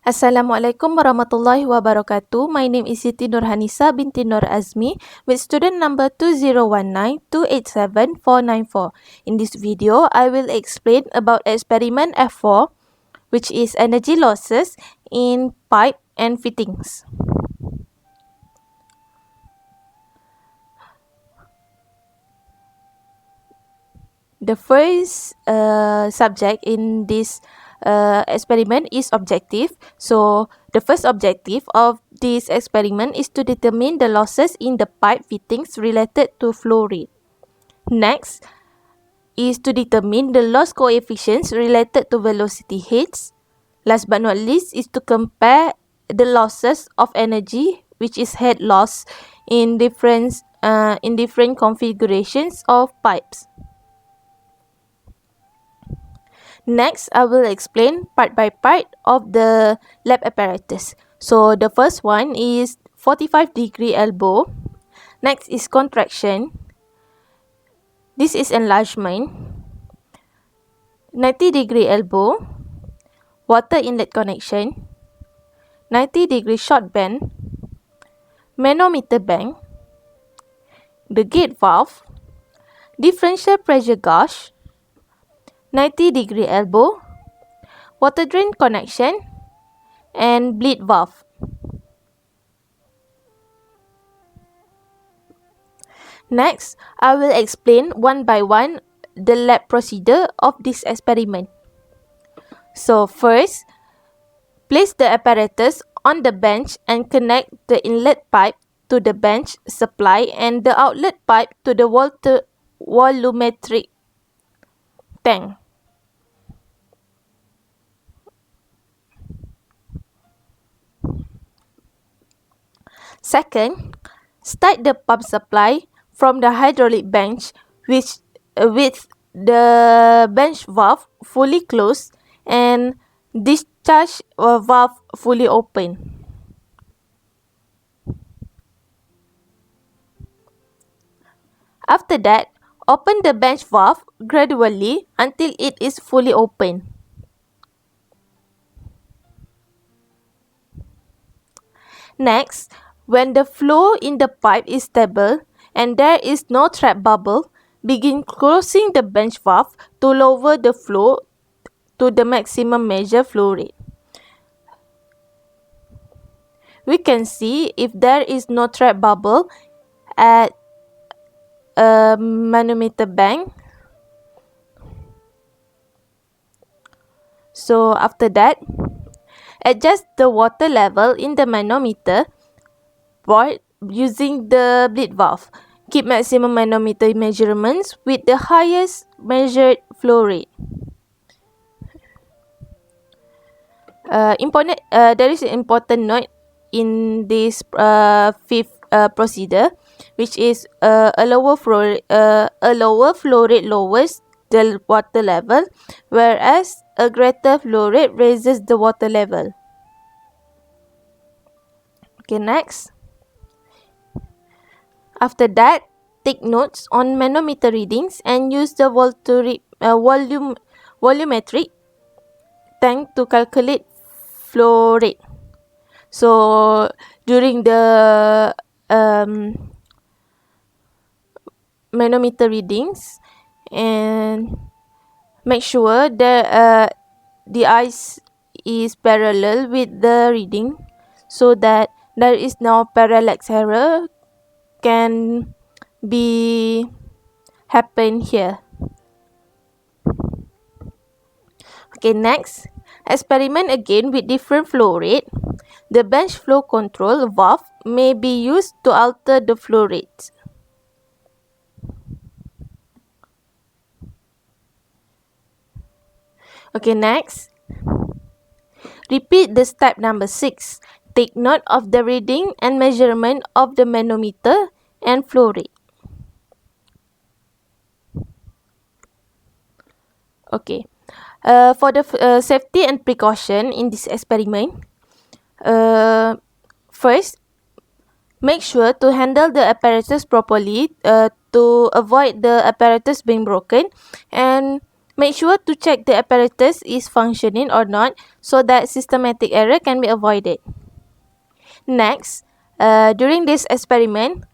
Assalamualaikum warahmatullahi wabarakatuh. My name is SITI Hanisah binti NOOR AZMI with student number 2019287494. In this video, I will explain about experiment F4, which is energy losses in pipe and fittings. The first subject in this experiment is objective. So the first objective of this experiment is to determine the losses in the pipe fittings related to flow rate. Next is to determine the loss coefficients related to velocity heads. Last but not least is to compare the losses of energy, which is head loss, in different configurations of pipes. Next, I will explain part by part of the lab apparatus. So the first one is 45-degree elbow. Next is contraction. This is enlargement. 90-degree elbow. Water inlet connection. 90-degree short bend. Manometer bank. The gate valve. Differential pressure gauge. 90-degree elbow, water drain connection, and bleed valve. Next, I will explain one by one the lab procedure of this experiment. So first, place the apparatus on the bench and connect the inlet pipe to the bench supply and the outlet pipe to the volumetric tank. Second, start the pump supply from the hydraulic bench with the bench valve fully closed and discharge valve fully open. After that, open the bench valve gradually until it is fully open. Next, when the flow in the pipe is stable and there is no trap bubble, begin closing the bench valve to lower the flow to the maximum measured flow rate. We can see if there is no trap bubble at a manometer bank. So after that, adjust the water level in the manometer board using the bleed valve. Keep maximum manometer measurements with the highest measured flow rate. There is an important note in this fifth procedure, which is a lower flow rate lowers the water level, whereas a greater flow rate raises the water level. Okay, next. After that, take notes on manometer readings and use the volumetric tank to calculate flow rate. So during the manometer readings, and make sure that the eyes is parallel with the reading so that there is no parallax error can be happen here. Okay, next, experiment again with different flow rate. The bench flow control valve may be used to alter the flow rates. Okay, next, repeat the step number 6. Take note of the reading and measurement of the manometer and flow rate. Okay, for the safety and precaution in this experiment, first, make sure to handle the apparatus properly to avoid the apparatus being broken, and Make sure to check the apparatus is functioning or not so that systematic error can be avoided. Next, during this experiment,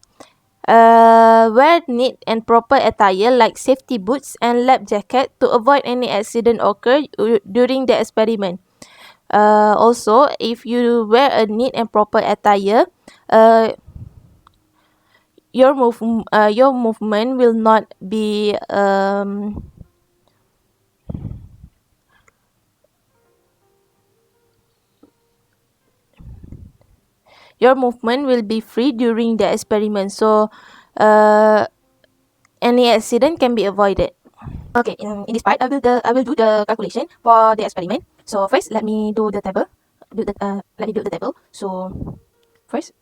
wear neat and proper attire like safety boots and lab jacket to avoid any accident occur during the experiment. Also, if you wear a neat and proper attire, your movement will not be free during the experiment, so any accident can be avoided. Okay, in this part, I will do the calculation for the experiment. So first, let me do the table. Let me do the table. So first,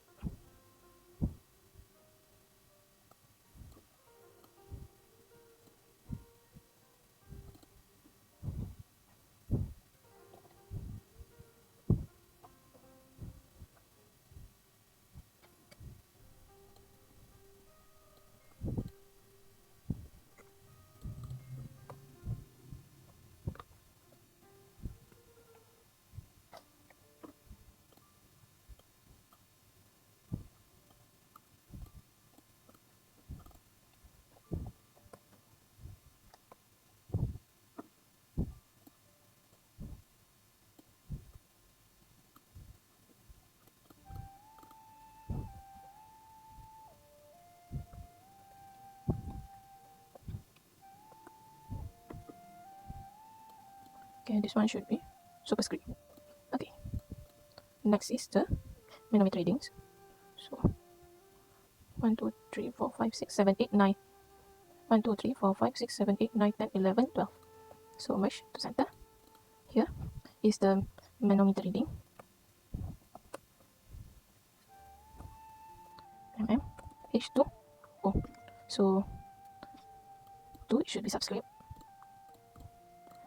okay, this one should be superscript. Okay, next is the manometer readings. So 1, 2, 3, 4, 5, 6, 7, 8, 9. 1, 2, 3, 4, 5, 6, 7, 8, 9, 10, 11, 12. So merge to center. Here is the manometer reading. mm, H2 O. So 2 it should be subscript.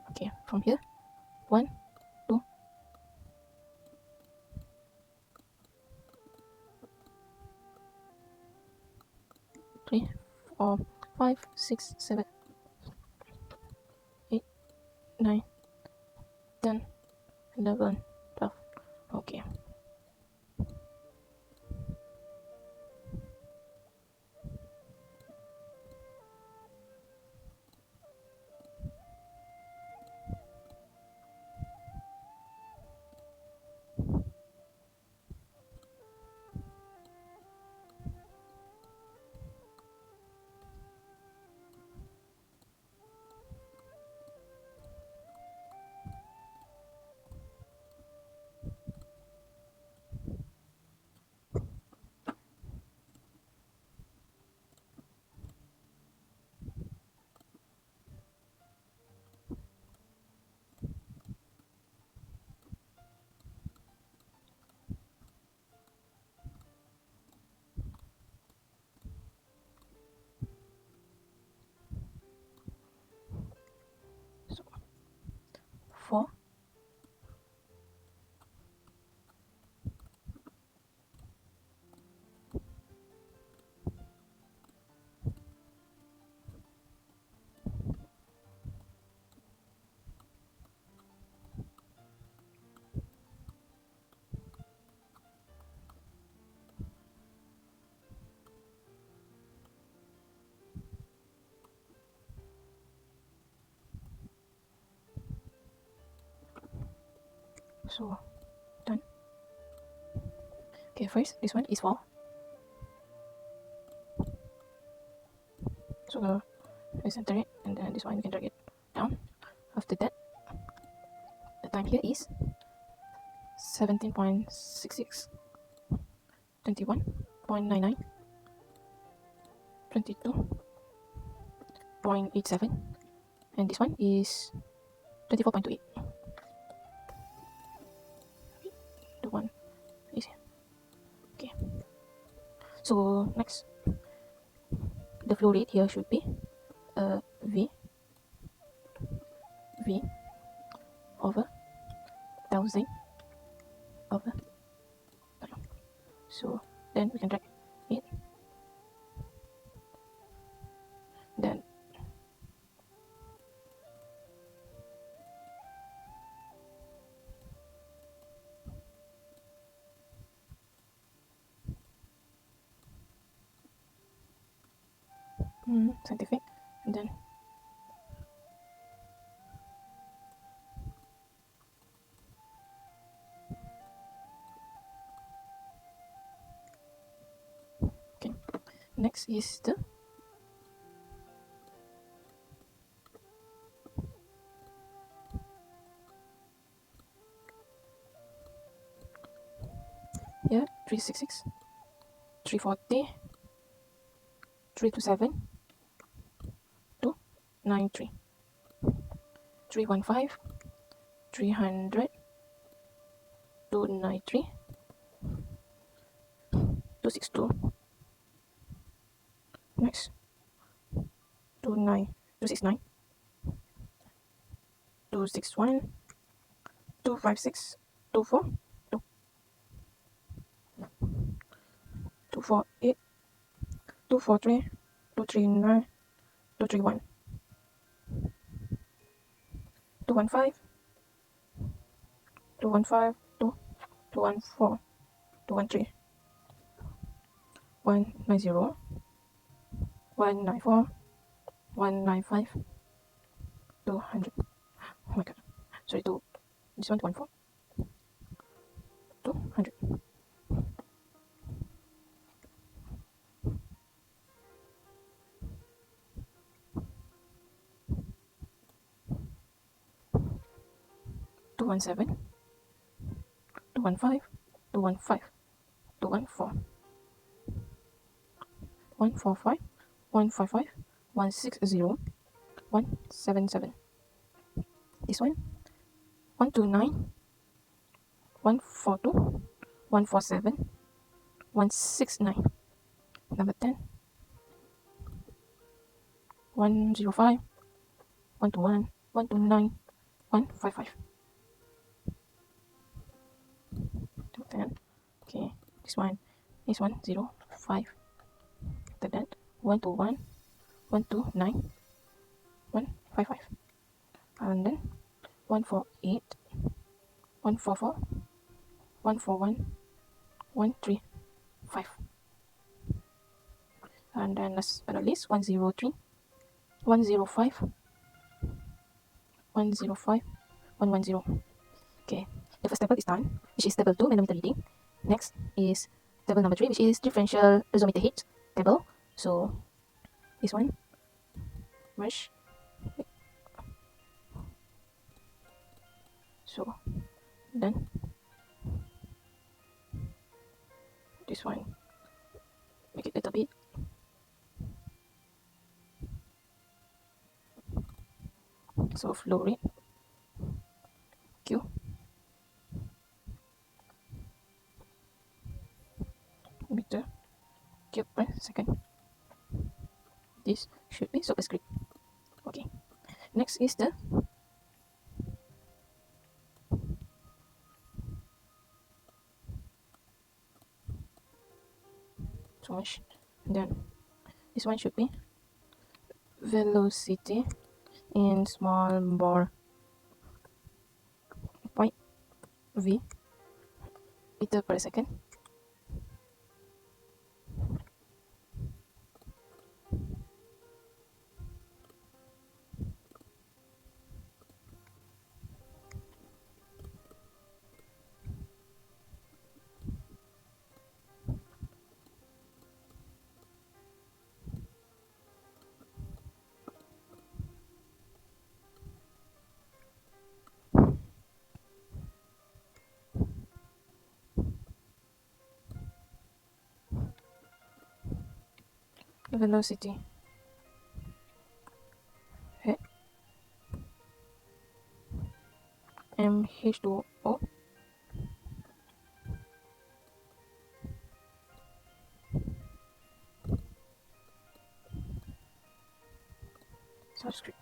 Okay, from here 1, 2, 3, 4, 5, 6, 7, 8, 9, 10, 11, 12. Okay. So 4, so done. Okay, first this one is 4. So I center it, and then this one you can drag it down. After that, the time here is 17.66, 21.99, 22.87, and this one is 24.28. The one is here. Okay. So next, the flow rate here should be V over 1000 over time. So then we can drag it. Then scientific, and then okay. Next is the yeah 366, 340, 327, 293, 315, 300, 293, 262. Next 269, 261, 256, 24, 248, 243, 239, 231, 215, 215, 214, 213, 190, 194, 195, 200. Oh my god. Sorry, this one 214, 200. 217, 215, 215, 214, 145, 155, 160, 177. This one 129, 142, 147, 169. Number 10, 105, 121, 129, 155. 10. Okay, this one is 105. After that, 121, 129, 155. And then 148, 144, 141, 135. And then last but not least, 103, 105, 105, 110. Okay, the first table is done, which is table 2, manometer reading. Next is table number 3, which is differential piezometer heat table. So this one, mesh. So then this one, make it a little bit. So flow rate Q, meter cube per second. This should be superscript. Okay, next is the so much. Then this one should be velocity in small bar point v meter per second. Velocity mh2o subscript.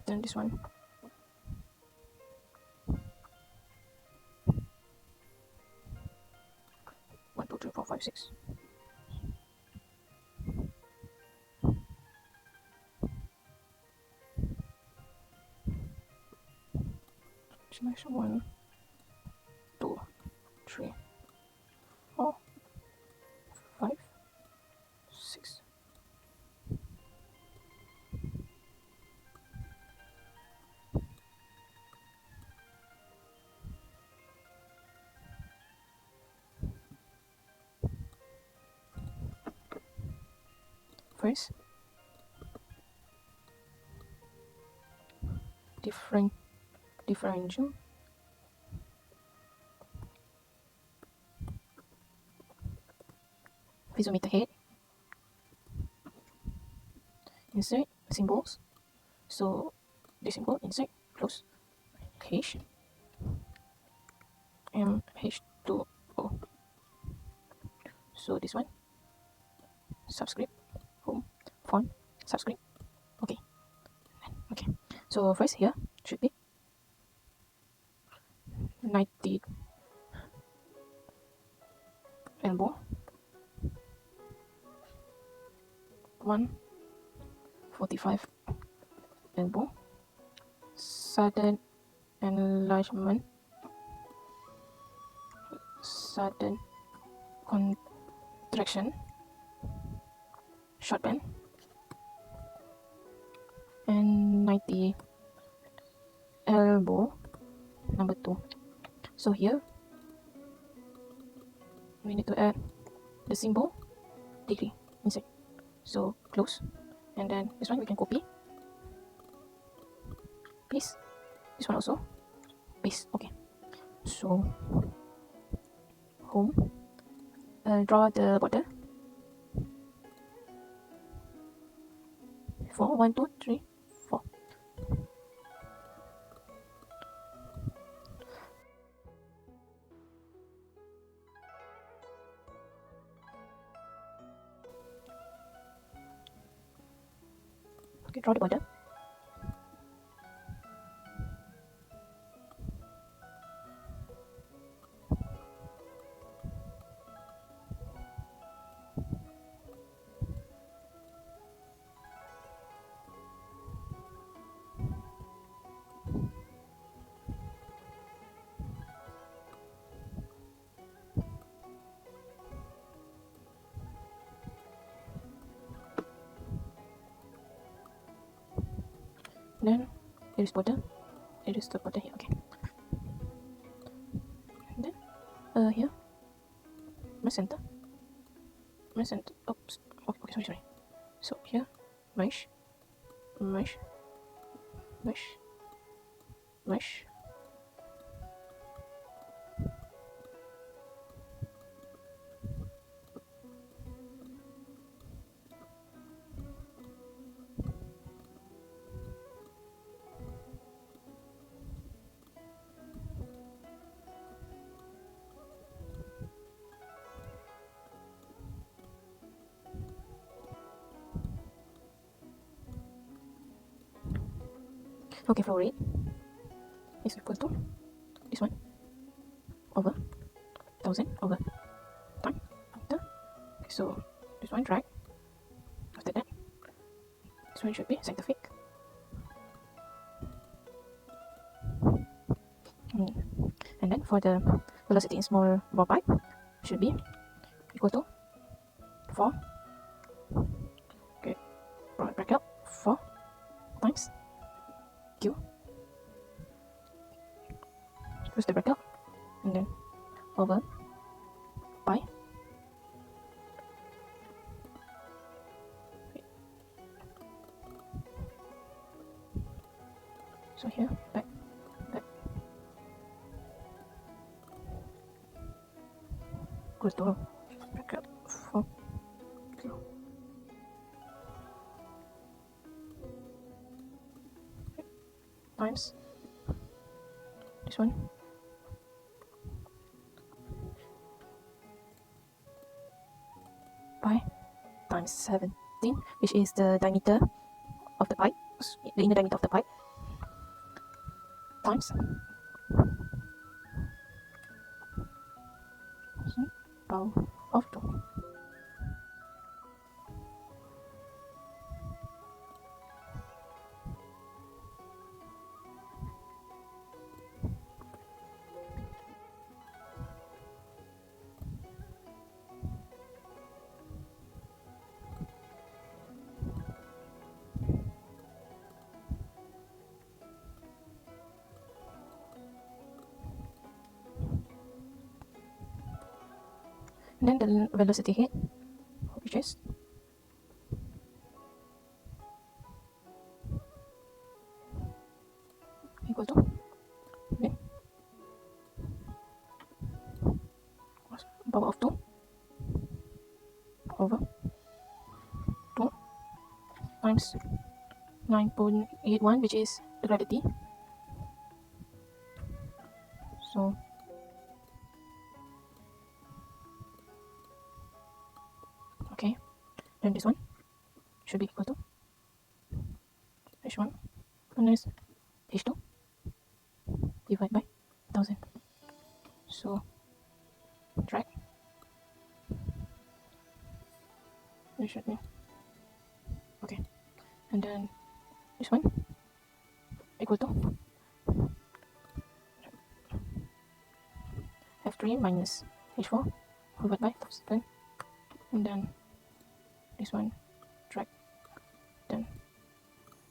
Then this one 1 2 3 4 5 6. Next 1 2 3 4 5 first differential piezometer head, insert symbols. So the symbol insert close H MH2O. So this one subscript home font subscript. Okay. So first here should be 90 elbow 145 elbow sudden enlargement sudden contraction short band and 90 elbow number 2. So here we need to add the symbol degree inside. So close, and then this one we can copy, paste, this one also paste. Okay, so home, draw the border 4 1 2 3 4. Okay, draw the border. Then here is border. Here is the border here. Okay. And then here my center. Oops. Okay. Sorry. So here mesh. Okay, flow rate is equal to this one over 1000 over time after. Okay, so this one drag. After that, this one should be scientific. And then for the velocity in small ball pipe should be equal to 4. Okay, bracket 4 times Q. Close the bracket and then over pi. So here back. Close the bracket 4 Q. Times this one pi times 17, which is the diameter of the pipe, the inner diameter of the pipe, times power of 2. Then the velocity hit, which is power of 2 over 2 times 9.81, which is the gravity. So okay, then this one should be equal to h1 minus h2 divided by 1000. So drag, it should be okay, and then this one equal to f3 minus h4 divided by 1000, and then this one drag. Then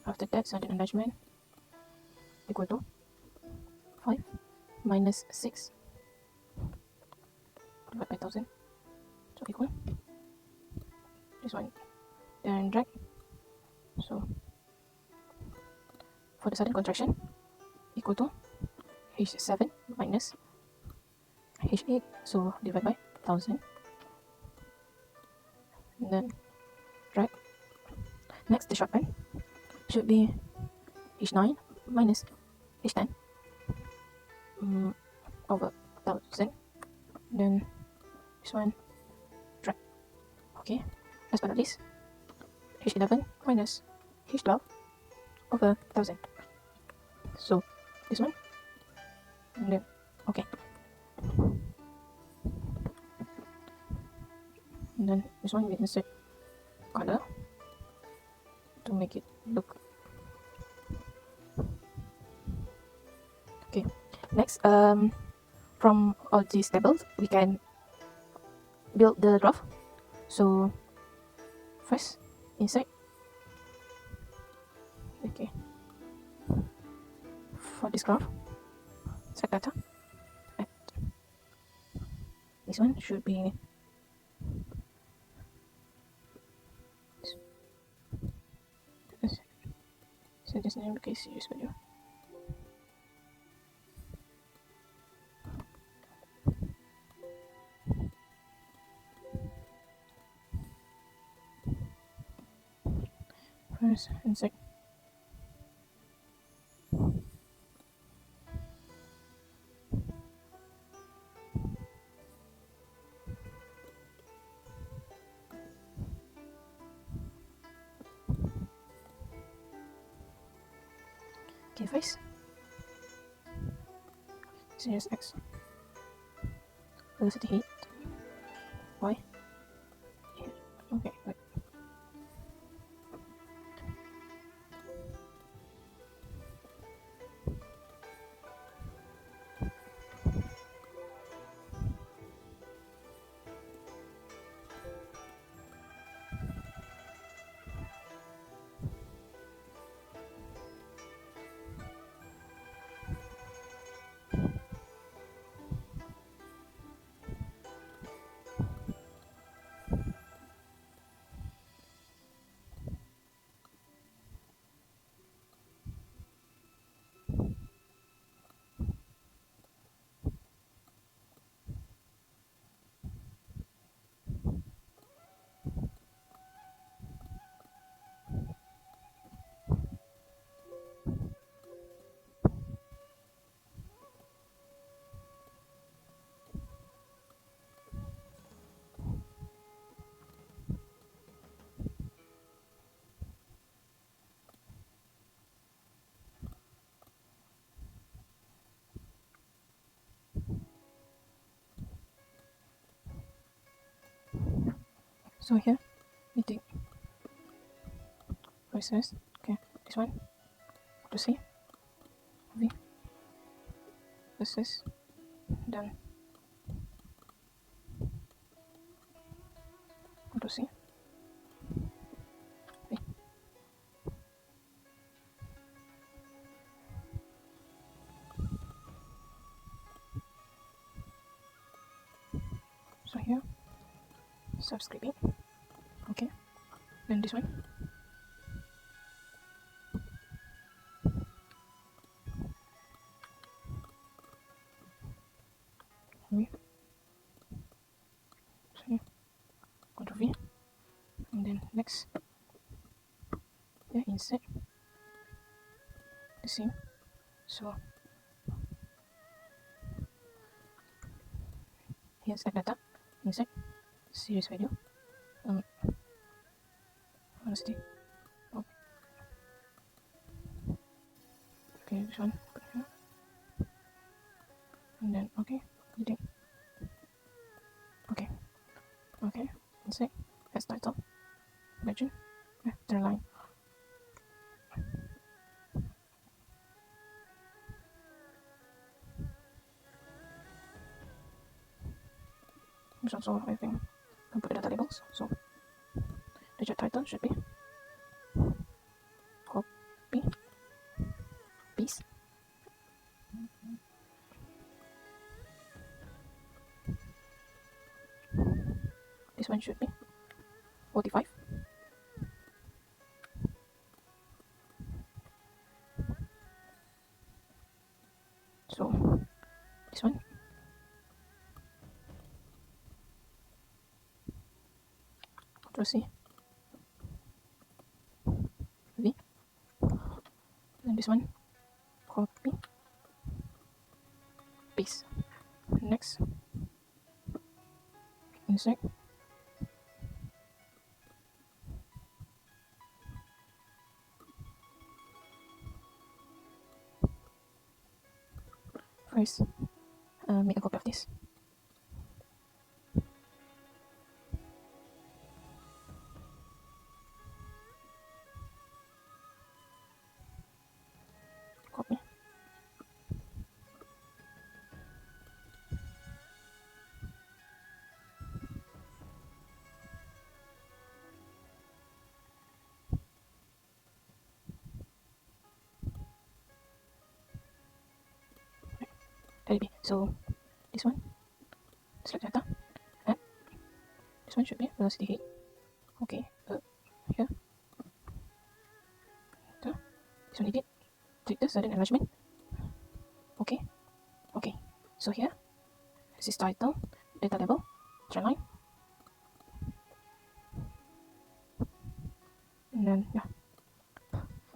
after that, certain enlargement equal to 5 minus 6 divided by 1000, so equal this one, then drag. So for the sudden contraction equal to h7 minus h8, so divide by 1000, and then drag. Next, the short pen should be h9 minus h10 over 1000, then this one drag. Okay, last but not least, h11 minus h12 over 1000, so this one, and then okay, and then this one we insert color to make it look okay. Next, from all these tables we can build the graph. So first insert, okay, for this graph set data, and this one should be so this name case series value. First insert okay, face series X, velocity heat Y, okay, wait. So here we take versus, okay, this one to C V versus, then to C V. So here subscribing, okay, then this one V next, yeah, insert the same. So here's the data, insert series value, honesty. Okay, this one, put here, and then okay, editing. Okay, insert as title, legend, yeah, third line. There's also, I think, I'll put the data labels. So the job title should be copy paste. This one should be 45. So this one, Ctrl C, V, and this one, copy, paste. Next, insert, first, make a copy of this. Copy. Let it be. So this one, select data, and this one should be velocity height. Okay, here, this one edit, click the sudden enlargement. Okay, so here, this is title, data label, trend line, and then yeah,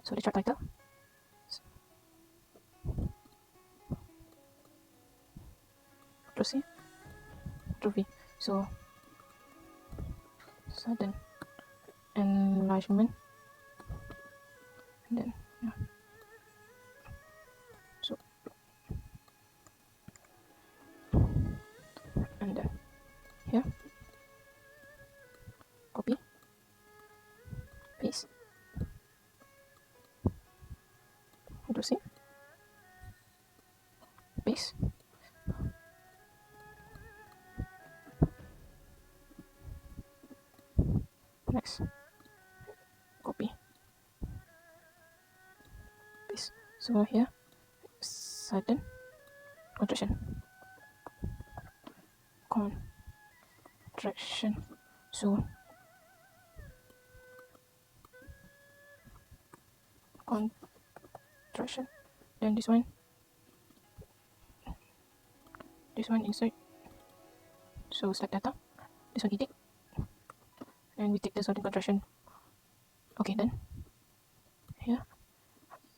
so the chart title, Ctrl C, Ctrl V. So sudden enlargement, and then yeah, so and then here, copy, paste, Ctrl C, paste. Next, copy, paste. So here, sudden contraction, so contraction, then this one insert, so select data, this one edit, and we take the sudden contraction. Okay, done. Here,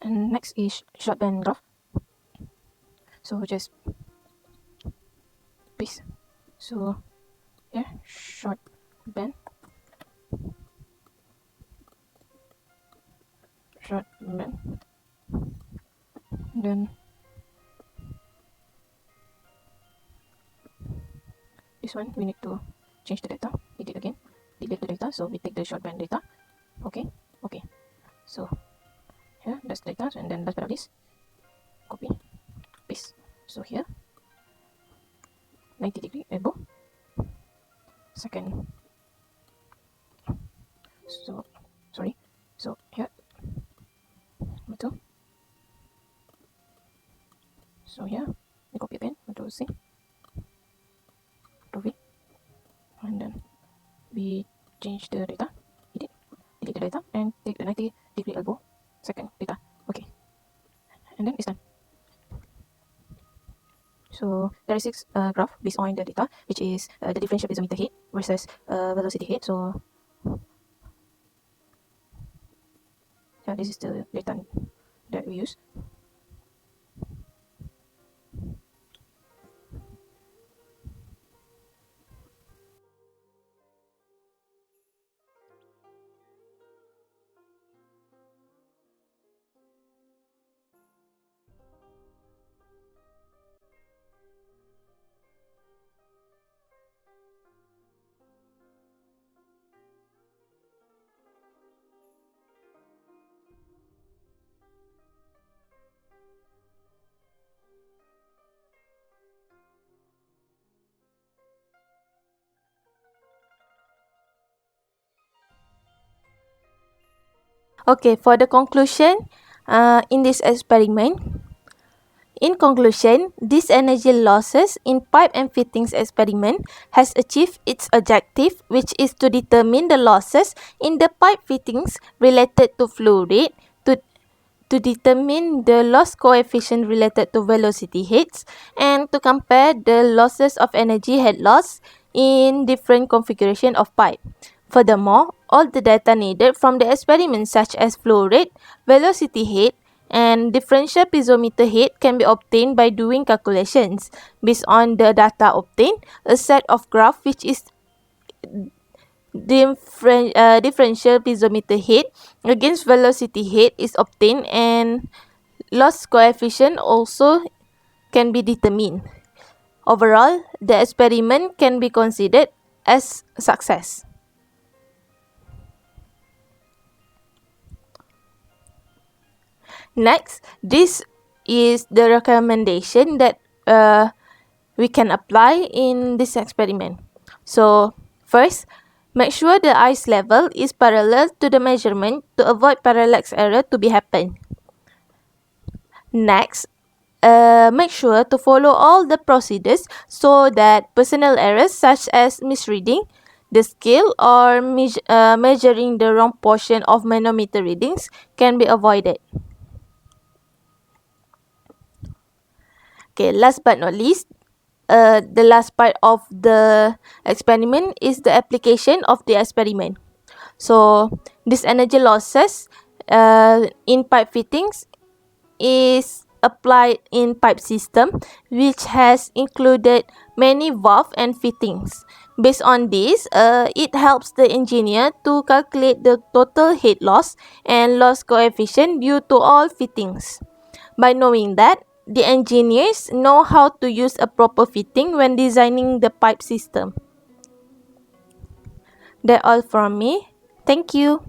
and next is short band graph, so just paste. So here, short band, then this one we need to change the data, edit again, delete the data, so we take the short band data. Okay, so here that's the data, and then last but not least, copy, paste. So here, 90-degree elbow, second, so sorry, so here, middle, so here we copy again, Ctrl C, Ctrl V, and then we change the data, edit, delete the data, and take the 90-degree elbow, second data. Okay, and then it's done. So there is 6 graph based on the data, which is the differential piezometer height versus velocity height. So This is the data that we use. Okay, for the conclusion, in this experiment, in conclusion, this energy losses in pipe and fittings experiment has achieved its objective, which is to determine the losses in the pipe fittings related to flow rate, to determine the loss coefficient related to velocity heads, and to compare the losses of energy head loss in different configuration of pipe. Furthermore, all the data needed from the experiment such as flow rate, velocity head, and differential piezometer head can be obtained by doing calculations. Based on the data obtained, a set of graph which is differential piezometer head against velocity head is obtained, and loss coefficient also can be determined. Overall, the experiment can be considered as success. Next, this is the recommendation that we can apply in this experiment. So, first, make sure the ice level is parallel to the measurement to avoid parallax error to be happen. Next, make sure to follow all the procedures so that personal errors such as misreading the scale or measuring the wrong portion of manometer readings can be avoided. Okay, last but not least, the last part of the experiment is the application of the experiment. So, this energy losses in pipe fittings is applied in pipe system which has included many valve and fittings. Based on this, it helps the engineer to calculate the total head loss and loss coefficient due to all fittings. By knowing that, the engineers know how to use a proper fitting when designing the pipe system. That's all from me. Thank you.